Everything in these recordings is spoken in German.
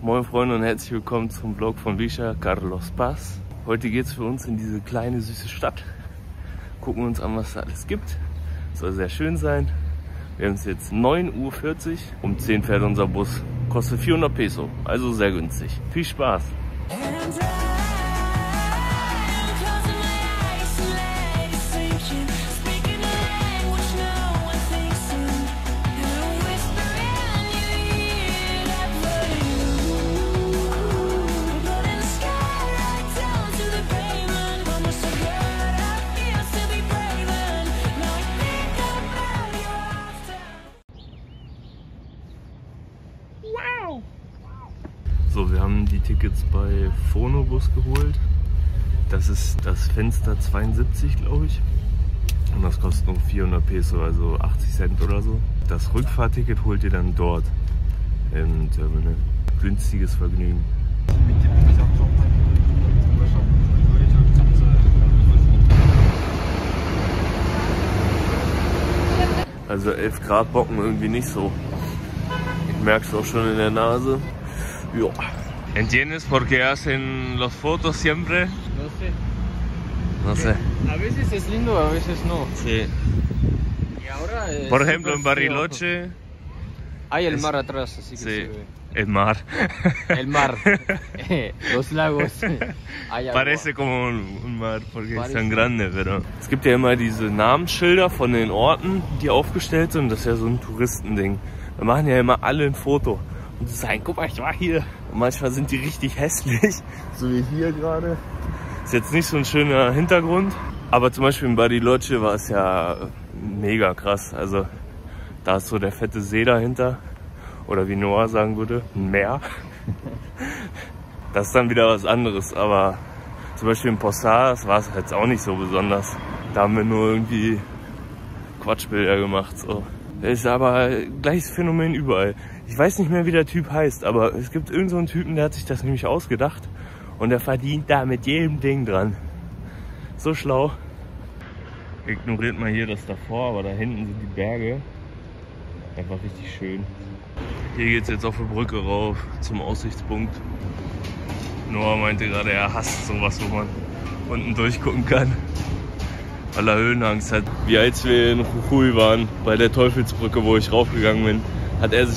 Moin Freunde und herzlich willkommen zum Vlog von Villa Carlos Paz. Heute geht es für uns in diese kleine süße Stadt. Gucken uns an, was da alles gibt. Soll sehr schön sein. Wir haben es jetzt 9:40 Uhr. Um 10 fährt unser Bus. Kostet 400 Peso, also sehr günstig. Viel Spaß! So, wir haben die Tickets bei Fonobus geholt. Das ist das Fenster 72, glaube ich. Und das kostet nur 400 Peso, also 80 Cent oder so. Das Rückfahrticket holt ihr dann dort im Terminal. Günstiges Vergnügen. Also 11 Grad bocken irgendwie nicht so. Ich merke es auch schon in der Nase. Ja. ¿Entiendes por qué hacen las fotos siempre? No sé. No sé. A veces es lindo, a veces no. Sí. Y ahora Por ejemplo, en Bariloche. Hay el mar atrás, así que Sí. se ve. El mar. El mar. Los lagos. Hay agua. Parece como un mar, porque es tan grande, pero... Es gibt ja immer diese Namensschilder von den Orten, die aufgestellt sind. Das ist ja so ein Touristending. Da machen ja immer alle ein Foto. Und sagen, guck mal, ich war hier. Und manchmal sind die richtig hässlich, so wie hier gerade. Ist jetzt nicht so ein schöner Hintergrund. Aber zum Beispiel in Bariloche war es ja mega krass. Also da ist so der fette See dahinter. Oder wie Noah sagen würde, ein Meer. Das ist dann wieder was anderes. Aber zum Beispiel in Posadas war es jetzt auch nicht so besonders. Da haben wir nur irgendwie Quatschbilder gemacht. So. Das ist aber gleiches Phänomen überall. Ich weiß nicht mehr, wie der Typ heißt, aber es gibt irgend so einen Typen, der hat sich das nämlich ausgedacht und der verdient da mit jedem Ding dran. So schlau. Ignoriert mal hier das davor, aber da hinten sind die Berge. Einfach richtig schön. Hier geht es jetzt auf die Brücke rauf zum Aussichtspunkt. Noah meinte gerade, er hasst sowas, wo man unten durchgucken kann, weil er Höhenangst hat. Wie als wir in Jujuy waren, bei der Teufelsbrücke, wo ich raufgegangen bin, hat er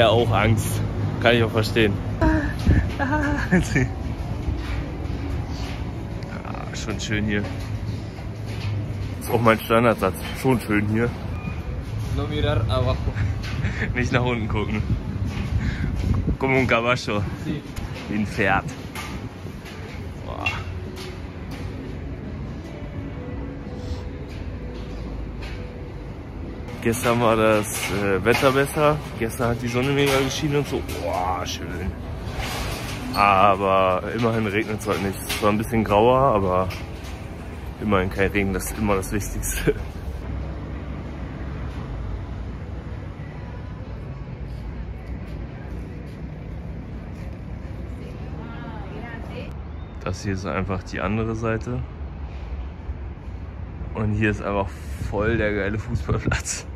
auch Angst. Kann ich auch verstehen. Ja, schon schön hier. Ist auch mein Standardsatz. Schon schön hier. No mirar abajo. Nicht nach unten gucken. Como un caballo. Sí. Wie ein Pferd. Boah. Gestern war das Wetter besser. Gestern hat die Sonne mega geschienen und so. Boah, schön. Aber immerhin regnet es heute nicht. Es war ein bisschen grauer, aber immerhin kein Regen. Das ist immer das Wichtigste. Das hier ist einfach die andere Seite. Und hier ist einfach voll der geile Fußballplatz.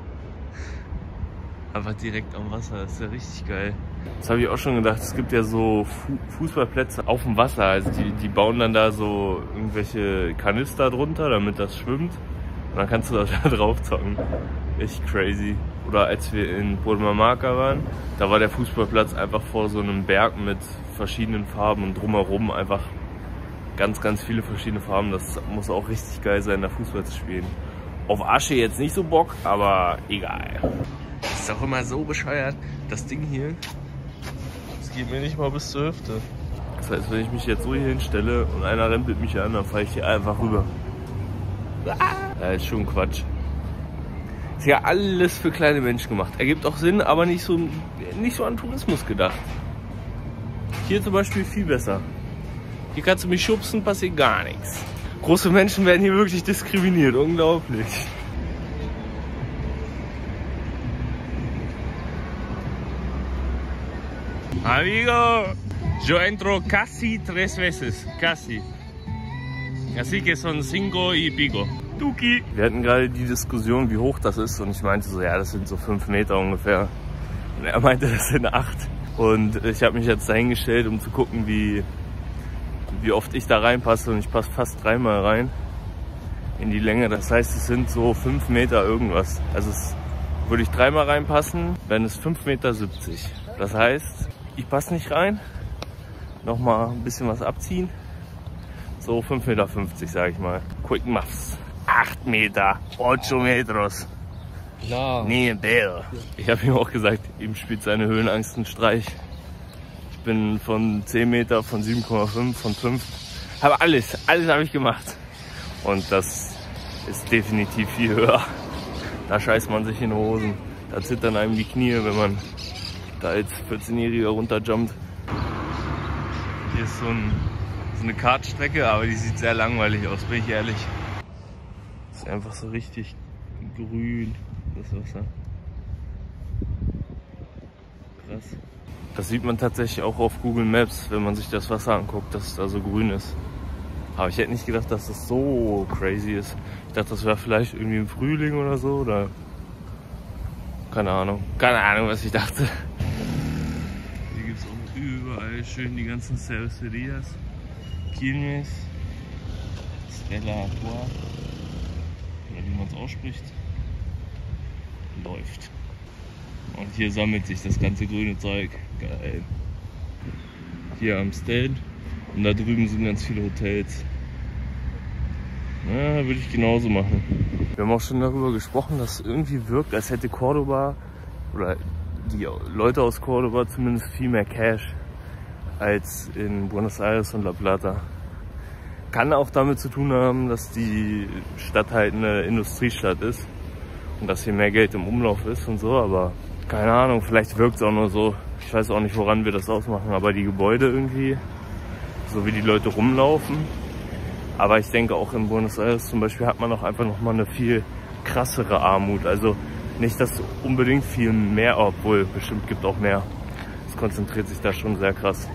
Einfach direkt am Wasser, das ist ja richtig geil. Das habe ich auch schon gedacht, es gibt ja so Fußballplätze auf dem Wasser. Also die bauen dann da so irgendwelche Kanister drunter, damit das schwimmt. Und dann kannst du da drauf zocken. Echt crazy. Oder als wir in Purmamarca waren, da war der Fußballplatz einfach vor so einem Berg mit verschiedenen Farben und drumherum einfach ganz, ganz viele verschiedene Farben. Das muss auch richtig geil sein, da Fußball zu spielen. Auf Asche jetzt nicht so Bock, aber egal. Das ist auch immer so bescheuert. Das Ding hier, das geht mir nicht mal bis zur Hüfte. Das heißt, wenn ich mich jetzt so hier hinstelle und einer rempelt mich an, dann fahre ich hier einfach rüber. Das ist schon Quatsch. Ist ja alles für kleine Menschen gemacht. Ergibt auch Sinn, aber nicht so an Tourismus gedacht. Hier zum Beispiel viel besser. Hier kannst du mich schubsen, passiert gar nichts. Große Menschen werden hier wirklich diskriminiert, unglaublich. Amigo, yo entro casi 3 veces, casi. Así que son 5 y pico. Tuki. Wir hatten gerade die Diskussion, wie hoch das ist und ich meinte so, ja, das sind so 5 Meter ungefähr. Und er meinte, das sind 8. Und ich habe mich jetzt dahingestellt, um zu gucken, wie oft ich da reinpasse. Und ich passe fast 3-mal rein in die Länge. Das heißt, es sind so 5 Meter irgendwas. Also würde ich 3-mal reinpassen, wären es 5,70 Meter. Das heißt, ich passe nicht rein. Nochmal ein bisschen was abziehen. So 5,50 Meter, sage ich mal. Quick Muffs. 8 Meter, 8 Metros. No. Nee, Bär. Ich habe ihm auch gesagt, ihm spielt seine Höhenangst einen Streich. Ich bin von 10 Meter, von 7,5, von 5. Habe alles habe ich gemacht. Und das ist definitiv viel höher. Da scheißt man sich in die Hosen. Da zittern einem die Knie, wenn man da als 14-Jähriger runterjumpt. Hier ist so eine Kartstrecke, aber die sieht sehr langweilig aus, bin ich ehrlich. Das ist einfach so richtig grün, das Wasser. Krass. Das sieht man tatsächlich auch auf Google Maps, wenn man sich das Wasser anguckt, dass es da so grün ist. Aber ich hätte nicht gedacht, dass das so crazy ist. Ich dachte, das wäre vielleicht irgendwie im Frühling oder so, oder keine Ahnung. Keine Ahnung, was ich dachte. Hier gibt es auch überall schön die ganzen Cervecerias. Quilmes, Stella Artois, oder wie man es ausspricht, läuft. Und hier sammelt sich das ganze grüne Zeug. Geil. Hier am Stand und da drüben sind ganz viele Hotels. Ja, würde ich genauso machen. Wir haben auch schon darüber gesprochen, dass es irgendwie wirkt, als hätte Cordoba oder die Leute aus Cordoba zumindest viel mehr Cash als in Buenos Aires und La Plata. Kann auch damit zu tun haben, dass die Stadt halt eine Industriestadt ist und dass hier mehr Geld im Umlauf ist und so, aber keine Ahnung, vielleicht wirkt es auch nur so. Ich weiß auch nicht, woran wir das ausmachen, aber die Gebäude irgendwie, so wie die Leute rumlaufen. Aber ich denke auch in Buenos Aires zum Beispiel hat man auch einfach nochmal eine viel krassere Armut. Also nicht, dass unbedingt viel mehr, obwohl bestimmt gibt auch mehr. Es konzentriert sich da schon sehr krass.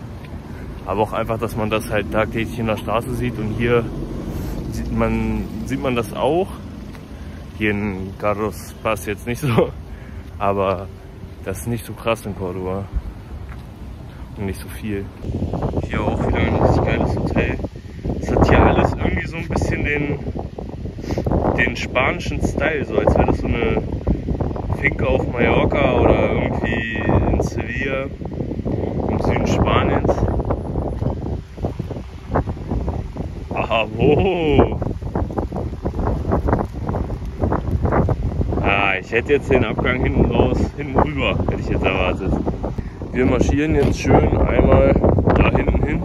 Aber auch einfach, dass man das halt tagtäglich in der Straße sieht. Und hier sieht man das auch. Hier in Carlos Paz jetzt nicht so. Aber das ist nicht so krass in Cordoba. Und nicht so viel. Hier auch wieder ein richtig geiles Hotel. Es hat hier alles irgendwie so ein bisschen den spanischen Style. So als wäre das so eine Finca auf Mallorca oder irgendwie in Sevilla im Süden Spaniens. Bravo! Ich hätte jetzt den Abgang hinten rüber, hätte ich jetzt erwartet. Wir marschieren jetzt schön einmal da hinten hin,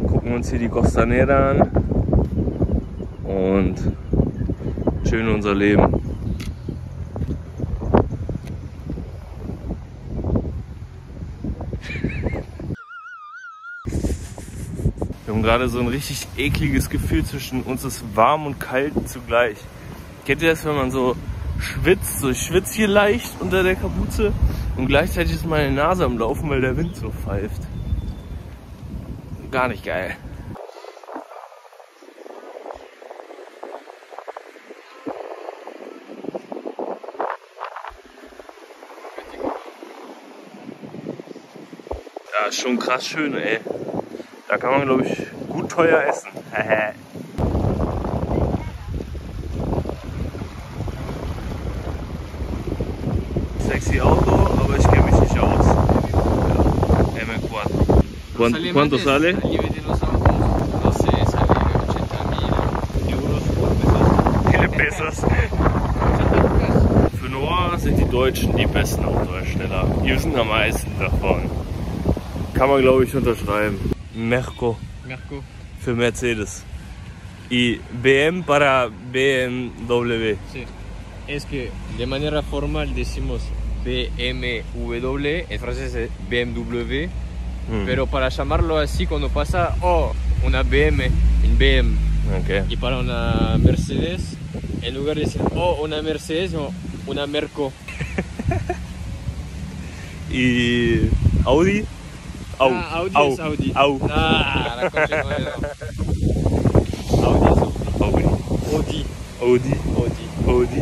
gucken uns hier die Costanera an und schön unser Leben. Wir haben gerade so ein richtig ekliges Gefühl zwischen uns, ist warm und kalt zugleich. Kennt ihr das, wenn man so schwitzt? So, ich schwitze hier leicht unter der Kapuze und gleichzeitig ist meine Nase am Laufen, weil der Wind so pfeift. Gar nicht geil. Ja, ist schon krass schön, ey. Da kann man, glaube ich, gut teuer essen. Sexy Auto, aber ich kenne mich nicht aus. Ja, M4. ¿Cuánto sale? El nivel de los autos, no sé, sale 80.000 Euros por Viele Pesos. Für Noah sind die Deutschen die besten Autohersteller. Die wissen am meisten davon. Kann man, glaube ich, unterschreiben. Merco. Merco. Für Mercedes. Y BM para BMW. Sí. Es que de manera formal decimos BMW, en francés es BMW, pero para llamarlo así cuando pasa, una BM, un BM. Okay. Y para una Mercedes, en lugar de decir, una Mercedes, una Merco. Y Audi. Audi es Audi. La coche nueva. Audi.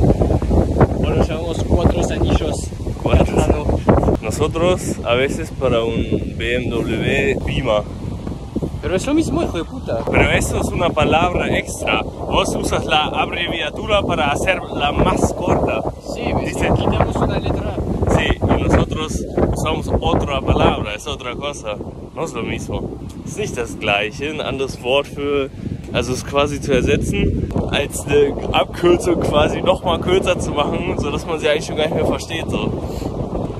O lo llamamos cuatro anillos. Cuatro. Nosotros a veces para un BMW Beamer. Pero es lo mismo, hijo de puta. Pero eso es una palabra extra. Vos usas la abreviatura para hacerla más corta. Sí, dice, quitamos una letra. Sí, y nosotros usamos otra palabra, ist otra cosa. No ist lo mismo. Ist nicht das gleiche, ein anderes Wort für, also es quasi zu ersetzen, als eine Abkürzung quasi nochmal kürzer zu machen, sodass man sie eigentlich schon gar nicht mehr versteht. So.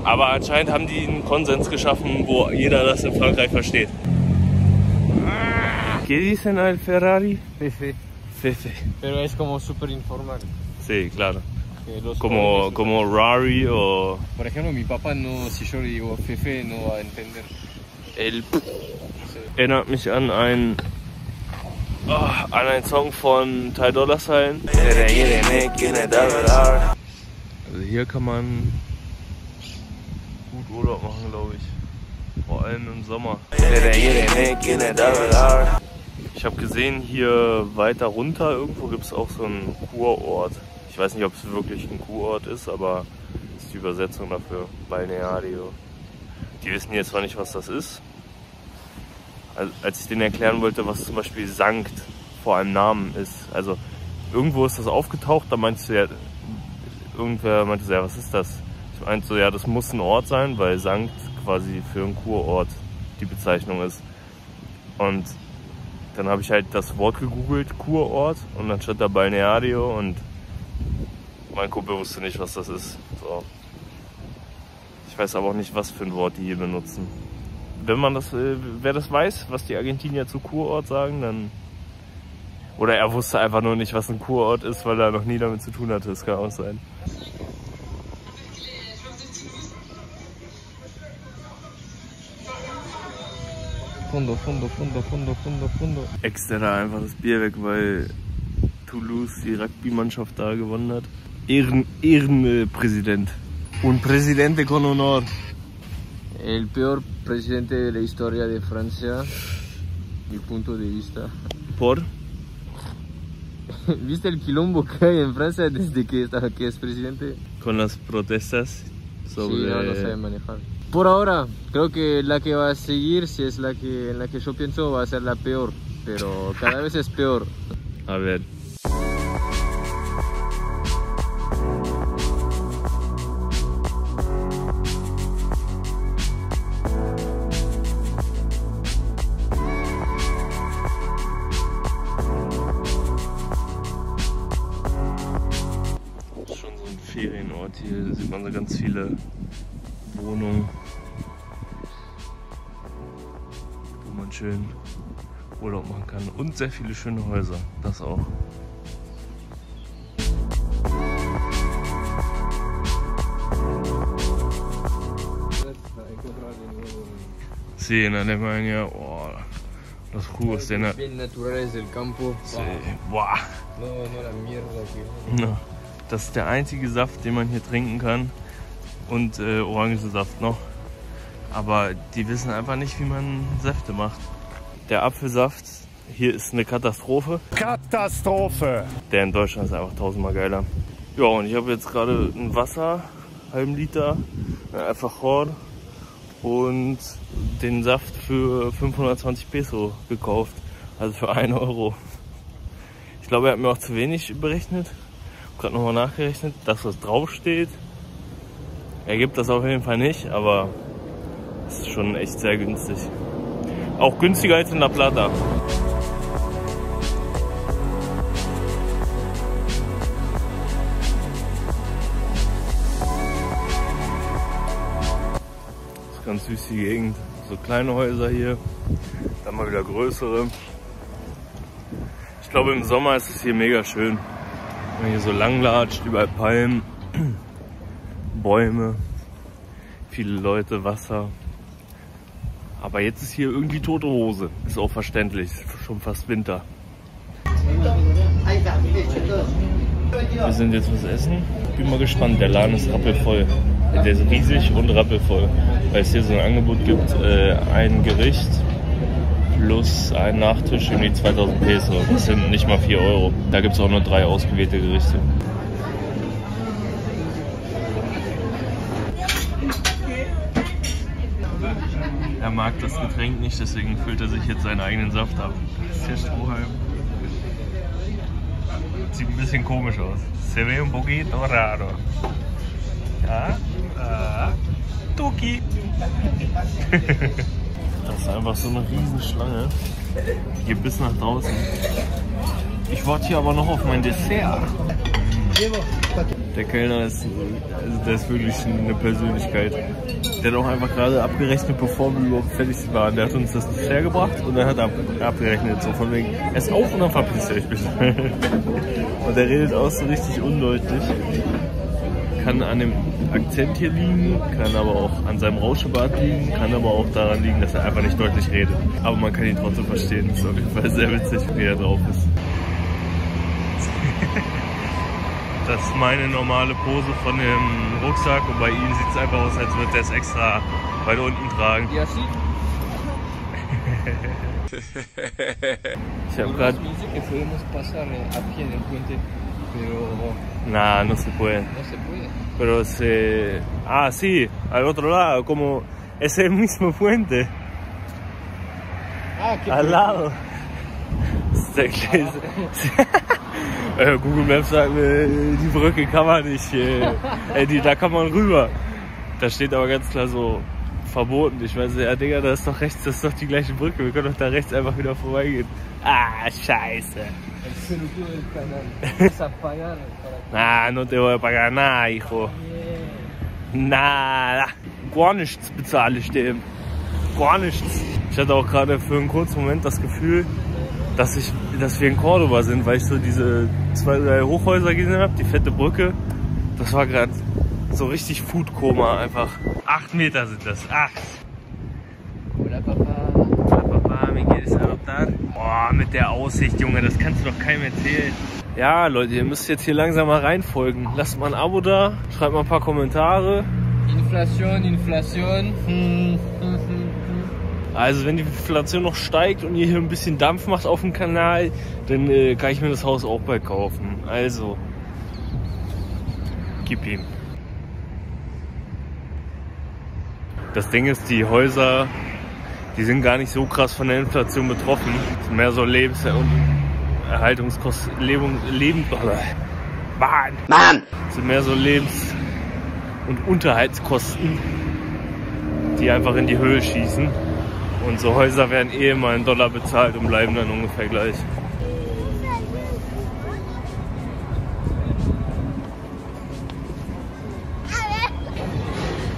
Aber anscheinend haben die einen Konsens geschaffen, wo jeder das in Frankreich versteht. ¿Qué dicen al Ferrari? Fefe. Fefe. Pero es como súper informal. Sí, claro. Como Rari o... Por ejemplo, mi papá no, si yo le digo Fefe, no va a entender. El erinnert mich an einen Song von Ty Dolla $ign. Also hier kann man gut Urlaub machen, glaube ich. Vor allem im Sommer. Ich habe gesehen, hier weiter runter irgendwo gibt es auch so einen Kurort. Ich weiß nicht, ob es wirklich ein Kurort ist, aber das ist die Übersetzung dafür. Balneario. Die wissen jetzt zwar nicht, was das ist. Als ich denen erklären wollte, was zum Beispiel Sankt vor einem Namen ist. Also irgendwo ist das aufgetaucht, da meinst du ja, irgendwer meinte so, ja, was ist das? Ich meinte so, ja, das muss ein Ort sein, weil Sankt quasi für einen Kurort die Bezeichnung ist. Und dann habe ich halt das Wort gegoogelt, Kurort, und dann stand da Balneario und mein Kumpel wusste nicht, was das ist. So. Ich weiß aber auch nicht, was für ein Wort die hier benutzen. Wenn man das, wer das weiß, was die Argentinier zu Kurort sagen, dann... Oder er wusste einfach nur nicht, was ein Kurort ist, weil er noch nie damit zu tun hatte. Das kann auch sein. Fondo. Extra einfach das Bier weg, weil Toulouse die Rugby-Mannschaft da gewonnen hat. Ehrenpräsident. Un presidente con honor. El peor presidente de la historia de Francia, mi punto de vista. ¿Por? ¿Viste el quilombo que hay en Francia desde que es presidente? Con las protestas sobre... Sí, no sabe manejar. Por ahora, creo que la que va a seguir, si es en la que yo pienso, va a ser la peor. Pero cada vez es peor. A ver. Ferienort hier, da sieht man so ganz viele Wohnungen, wo man schön Urlaub machen kann und sehr viele schöne Häuser, das auch. Sí, en Alemania, oh, los jugos de naturales del campo. Sí, wow. No la mierda que... No. Das ist der einzige Saft, den man hier trinken kann, und Orangensaft noch. Aber die wissen einfach nicht, wie man Säfte macht. Der Apfelsaft hier ist eine Katastrophe. Katastrophe! Der in Deutschland ist einfach tausendmal geiler. Ja, und ich habe jetzt gerade ein Wasser, halben Liter, einfach Jor und den Saft für 520 Peso gekauft. Also für 1 Euro. Ich glaube, er hat mir auch zu wenig berechnet. Gerade nochmal nachgerechnet, das was draufsteht, ergibt das auf jeden Fall nicht, aber es ist schon echt sehr günstig. Auch günstiger als in La Plata. Das ist ganz süß die Gegend. So kleine Häuser hier, dann mal wieder größere. Ich glaube, im Sommer ist es hier mega schön. Wenn man hier so langlatscht, überall Palmen, Bäume, viele Leute, Wasser. Aber jetzt ist hier irgendwie tote Hose. Ist auch verständlich, ist schon fast Winter. Wir sind jetzt was essen. Bin mal gespannt, der Laden ist rappelvoll. Der ist riesig und rappelvoll. Weil es hier so ein Angebot gibt, ein Gericht plus ein Nachtisch, irgendwie 2000 Peso. Das sind nicht mal 4 Euro. Da gibt es auch nur 3 ausgewählte Gerichte. Er mag das Getränk nicht, deswegen füllt er sich jetzt seinen eigenen Saft ab. Das ist der Strohhalm. Sieht ein bisschen komisch aus. Se ve un poquito raro. Ja? Tuki. Das ist einfach so eine Riesenschlange. Die geht bis nach draußen. Ich warte hier aber noch auf mein Dessert. Der Kellner ist, also der ist wirklich eine Persönlichkeit. Der hat auch einfach gerade abgerechnet, bevor wir überhaupt fertig waren. Der hat uns das Dessert gebracht und dann hat er abgerechnet. So von wegen, ess auf und dann verpisst euch bitte. Und der redet auch so richtig undeutlich. Kann an dem Akzent hier liegen, kann aber auch an seinem Rauschebart liegen, kann aber auch daran liegen, dass er einfach nicht deutlich redet. Aber man kann ihn trotzdem verstehen. Das ist auf jeden Fall sehr witzig, wie er drauf ist. Das ist meine normale Pose von dem Rucksack und bei ihm sieht es einfach aus, als würde er es extra weit unten tragen. Ja, sie. Ich habe gerade... Nah, no se puede. No se puede. Pero se... Ah, sí, al otro lado, como... Es el mismo puente. Ah, Al lado. Google Maps sagt mir, die Brücke kann man nicht, da kann man rüber. Da steht aber ganz klar so, verboten. Ich weiß, ja Digga, da ist doch rechts, das ist doch die gleiche Brücke, wir können doch da rechts einfach wieder vorbeigehen. Ah, scheiße. Ah, no te voy a pagar nada, hijo. Nada. Gar nichts bezahle ich dem. Gar nichts. Ich hatte auch gerade für einen kurzen Moment das Gefühl, dass wir in Cordoba sind, weil ich so diese 2, 3 Hochhäuser gesehen habe, die fette Brücke. Das war gerade so richtig Food-Koma einfach. 8 Meter sind das, 8. Hola, Papa. Hola, Papa, me quieres adoptar? Boah, mit der Aussicht, Junge, das kannst du doch keinem erzählen. Ja, Leute, ihr müsst jetzt hier langsam mal reinfolgen. Lasst mal ein Abo da, schreibt mal ein paar Kommentare. Inflation. Also wenn die Inflation noch steigt und ihr hier ein bisschen Dampf macht auf dem Kanal, dann kann ich mir das Haus auch bald kaufen. Also, gib ihm. Das Ding ist, die Häuser, die sind gar nicht so krass von der Inflation betroffen. Es sind mehr so Lebens- und Erhaltungskosten, Mann! Es sind mehr so Lebens- und Unterhaltskosten, die einfach in die Höhe schießen. Und so Häuser werden eh immer in Dollar bezahlt und bleiben dann ungefähr gleich.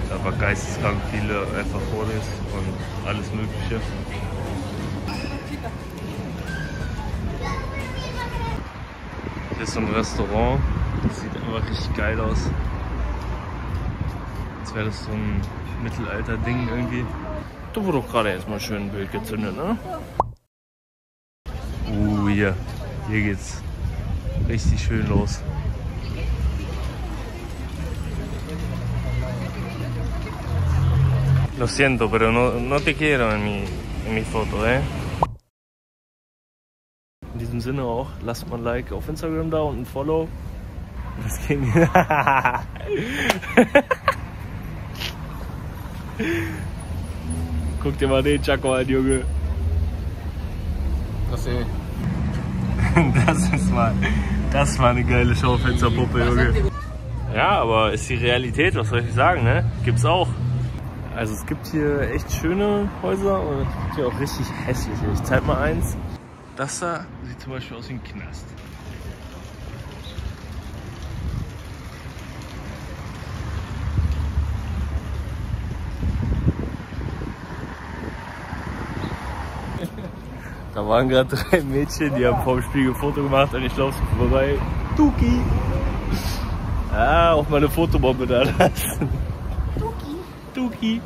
Da war geisteskrank viele einfach Fotos und alles Mögliche. Hier ist so ein Restaurant, das sieht einfach richtig geil aus. Als wäre das so ein Mittelalter-Ding irgendwie. Da wurde doch gerade erstmal schön ein Bild gezündet, ne? Hier geht's richtig schön los. Lo siento, pero no te quiero en mi foto, eh? In diesem Sinne auch, lasst mal ein Like auf Instagram da und ein Follow. Das ging. Guck dir mal den Chaco an, Junge. Das war eine geile Schaufensterpuppe, Junge. Ja, aber ist die Realität, was soll ich sagen, ne? Gibt's auch. Also es gibt hier echt schöne Häuser und es gibt hier auch richtig hässliche. Ich zeig mal eins. Das da sieht zum Beispiel aus wie ein Knast. Da waren gerade 3 Mädchen, die haben vorm Spiegel ein Foto gemacht und ich laufe so vorbei. Tuki! Ah, auch mal eine Fotobombe da lassen. Tuki!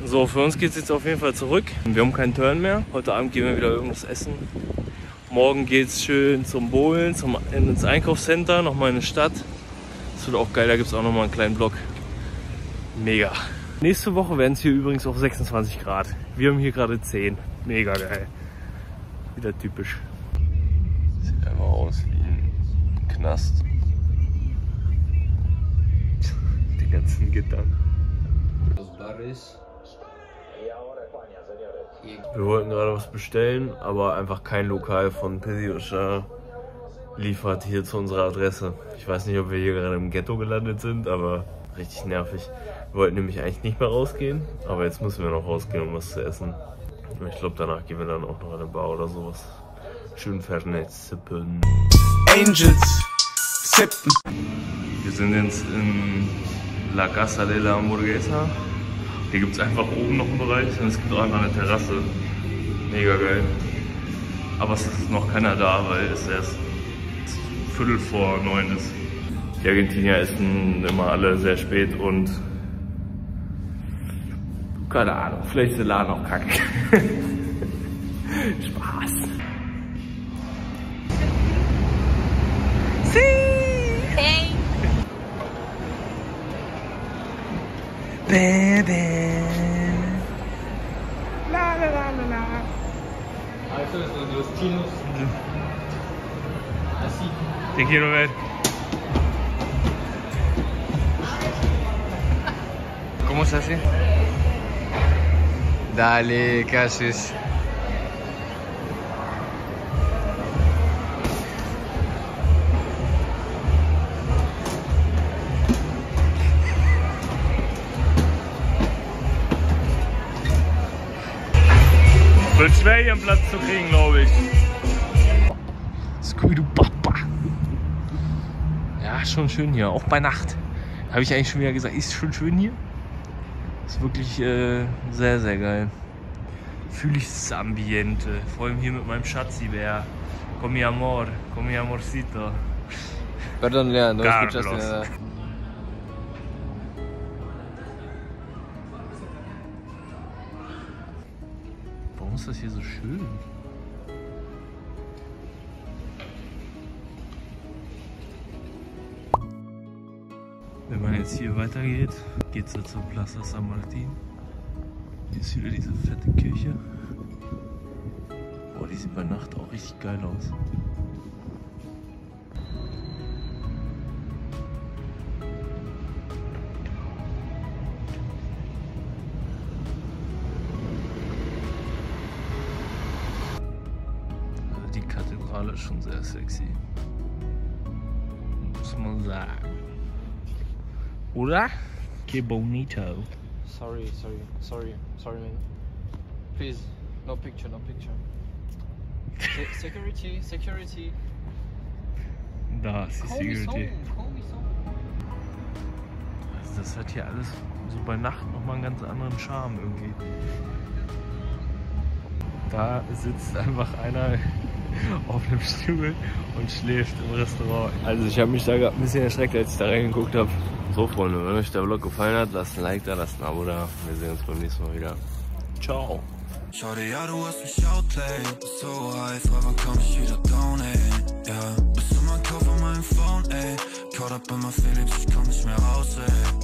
So, für uns geht es jetzt auf jeden Fall zurück. Wir haben keinen Turn mehr. Heute Abend gehen wir wieder irgendwas essen. Morgen geht es schön zum Bowlen, ins Einkaufscenter, nochmal in die Stadt. Das wird auch geil, da gibt es auch nochmal einen kleinen Vlog. Mega. Nächste Woche werden es hier übrigens auch 26 Grad. Wir haben hier gerade 10. Mega geil. Wieder typisch. Sieht einfach aus wie ein Knast. Die ganzen Gittern. Los bares. Wir wollten gerade was bestellen, aber einfach kein Lokal von Pizziuscha liefert hier zu unserer Adresse. Ich weiß nicht, ob wir hier gerade im Ghetto gelandet sind, aber richtig nervig. Wir wollten nämlich eigentlich nicht mehr rausgehen, aber jetzt müssen wir noch rausgehen, um was zu essen. Ich glaube, danach gehen wir dann auch noch an eine Bar oder sowas. Schön Fernet sippen. Angels sippen. Wir sind jetzt in La Casa de la Hamburguesa. Hier gibt es einfach oben noch einen Bereich und es gibt auch einfach eine Terrasse. Mega geil. Aber es ist noch keiner da, weil es erst 8:45 ist. Die Argentinier essen immer alle sehr spät und keine Ahnung, vielleicht ist der Laden auch kacke. Spaß. Hey. Baby. Los chinos. Así. Te quiero ver. ¿Cómo se hace? Dale, ¿qué haces? Wird schwer hier einen Platz zu kriegen, glaube ich. Scooby-Doo Papa. Ja, schon schön hier, auch bei Nacht. Habe ich eigentlich schon wieder gesagt, ist schon schön hier. Ist wirklich sehr, sehr geil. Fühle ich das Ambiente. Vor allem hier mit meinem Schatzi-Bär. Con mi amor, con mi amorcito. Perdón, Leandro, no Carlos. escuchaste nada. Warum ist das hier so schön? Wenn man jetzt hier weitergeht, geht es zur Plaza San Martin. Hier ist wieder diese fette Kirche. Boah, die sieht bei Nacht auch richtig geil aus. Also die Kathedrale ist schon sehr sexy. Muss man sagen. Oder? Que bonito. Sorry, man. Please, no picture, no picture. Security. Da ist die Security. Call me so. Also das hat hier alles so bei Nacht nochmal einen ganz anderen Charme irgendwie. Da sitzt einfach einer auf einem Stuhl und schläft im Restaurant. Also ich habe mich da gerade ein bisschen erschreckt, als ich da reingeguckt habe. So Freunde, wenn euch der Vlog gefallen hat, lasst ein Like da, lasst ein Abo da. Wir sehen uns beim nächsten Mal wieder. Ciao. Schau dir, ja, du hast mich outplayed. Bist so high, frag, wann komm ich wieder down, ey. Ja, bist du mein Kopf auf meinem Phone, ey. Caught up in my feelings, ich komm nicht mehr raus, ey.